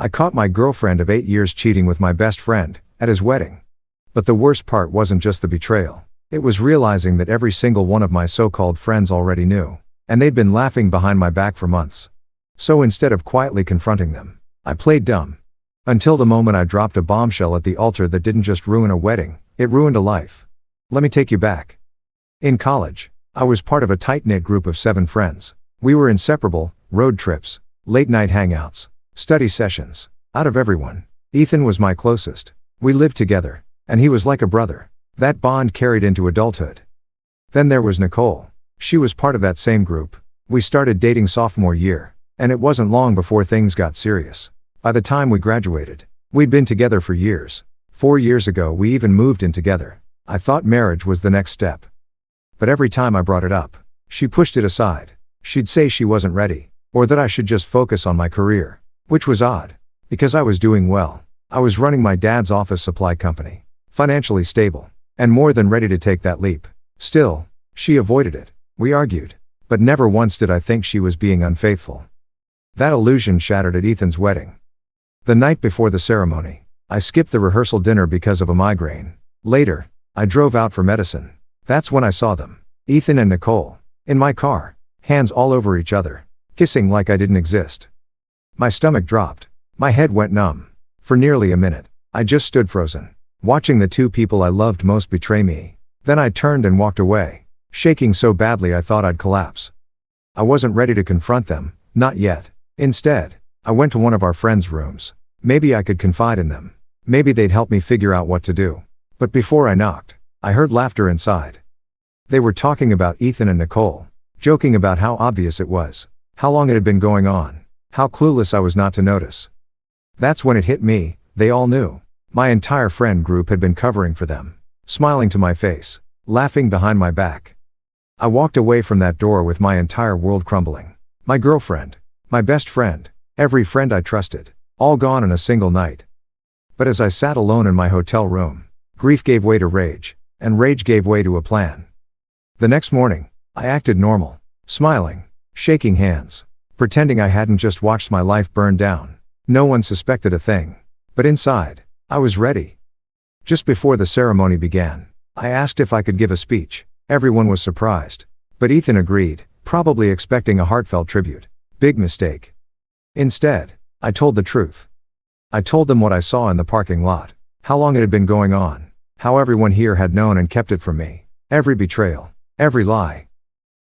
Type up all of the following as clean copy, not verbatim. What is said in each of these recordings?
I caught my girlfriend of 8 years cheating with my best friend at his wedding. But the worst part wasn't just the betrayal. It was realizing that every single one of my so-called friends already knew, and they'd been laughing behind my back for months. So instead of quietly confronting them, I played dumb. Until the moment I dropped a bombshell at the altar that didn't just ruin a wedding, it ruined a life. Let me take you back. In college, I was part of a tight-knit group of 7 friends. We were inseparable: road trips, late-night hangouts, study sessions. Out of everyone, Ethan was my closest. We lived together, and he was like a brother. That bond carried into adulthood. Then there was Nicole. She was part of that same group. We started dating sophomore year, and it wasn't long before things got serious. By the time we graduated, we'd been together for years. 4 years ago we even moved in together. I thought marriage was the next step. But every time I brought it up, she pushed it aside. She'd say she wasn't ready, or that I should just focus on my career. Which was odd, because I was doing well. I was running my dad's office supply company, financially stable, and more than ready to take that leap. Still, she avoided it. We argued, but never once did I think she was being unfaithful. That illusion shattered at Ethan's wedding. The night before the ceremony, I skipped the rehearsal dinner because of a migraine. Later, I drove out for medicine. That's when I saw them, Ethan and Nicole, in my car, hands all over each other, kissing like I didn't exist. My stomach dropped. My head went numb. For nearly a minute, I just stood frozen, watching the 2 people I loved most betray me. Then I turned and walked away, shaking so badly I thought I'd collapse. I wasn't ready to confront them, not yet. Instead, I went to one of our friends' rooms. Maybe I could confide in them. Maybe they'd help me figure out what to do. But before I knocked, I heard laughter inside. They were talking about Ethan and Nicole, joking about how obvious it was, how long it had been going on, how clueless I was not to notice. That's when it hit me. They all knew. My entire friend group had been covering for them, smiling to my face, laughing behind my back. I walked away from that door with my entire world crumbling. My girlfriend, my best friend, every friend I trusted, all gone in a single night. But as I sat alone in my hotel room, grief gave way to rage, and rage gave way to a plan. The next morning, I acted normal, smiling, shaking hands, pretending I hadn't just watched my life burn down. No one suspected a thing. But inside, I was ready. Just before the ceremony began, I asked if I could give a speech. Everyone was surprised. But Ethan agreed, probably expecting a heartfelt tribute. Big mistake. Instead, I told the truth. I told them what I saw in the parking lot, how long it had been going on, how everyone here had known and kept it from me. Every betrayal, every lie.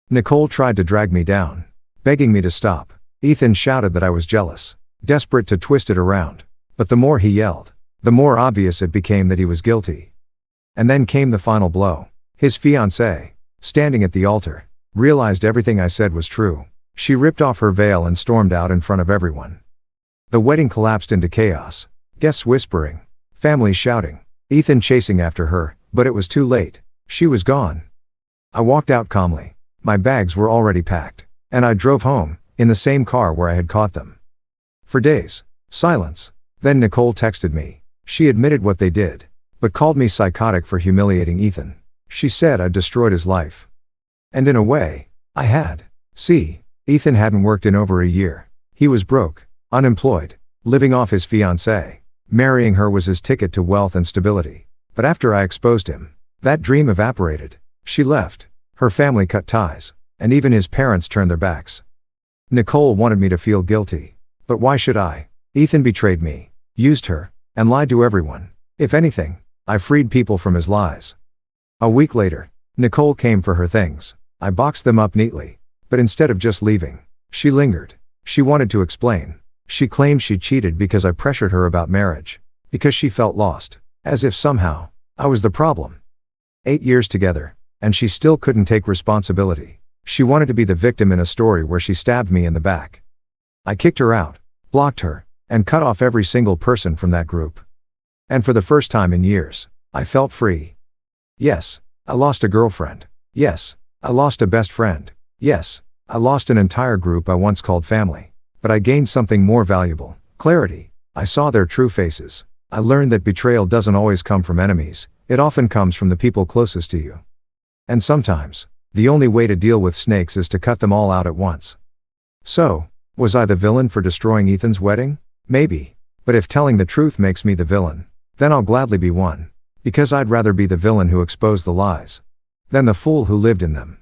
Nicole tried to drag me down, begging me to stop. Ethan shouted that I was jealous, desperate to twist it around. But the more he yelled, the more obvious it became that he was guilty. And then came the final blow. His fiancée, standing at the altar, realized everything I said was true. She ripped off her veil and stormed out in front of everyone. The wedding collapsed into chaos. Guests whispering, families shouting, Ethan chasing after her, but it was too late. She was gone. I walked out calmly. My bags were already packed, and I drove home, in the same car where I had caught them. For days, silence. Then Nicole texted me. She admitted what they did, but called me psychotic for humiliating Ethan. She said I'd destroyed his life. And in a way, I had. See, Ethan hadn't worked in over a year. He was broke, unemployed, living off his fiancée. Marrying her was his ticket to wealth and stability. But after I exposed him, that dream evaporated. She left. Her family cut ties, and even his parents turned their backs. Nicole wanted me to feel guilty. But why should I? Ethan betrayed me, used her, and lied to everyone. If anything, I freed people from his lies. A week later, Nicole came for her things. I boxed them up neatly. But instead of just leaving, she lingered. She wanted to explain. She claimed she cheated because I pressured her about marriage. Because she felt lost. As if somehow, I was the problem. 8 years together, and she still couldn't take responsibility. She wanted to be the victim in a story where she stabbed me in the back. I kicked her out, blocked her, and cut off every single person from that group. And for the first time in years, I felt free. Yes, I lost a girlfriend. Yes, I lost a best friend. Yes, I lost an entire group I once called family. But I gained something more valuable: clarity. I saw their true faces. I learned that betrayal doesn't always come from enemies, it often comes from the people closest to you. And sometimes, the only way to deal with snakes is to cut them all out at once. So, was I the villain for destroying Ethan's wedding? Maybe. But if telling the truth makes me the villain, then I'll gladly be one. Because I'd rather be the villain who exposed the lies than the fool who lived in them.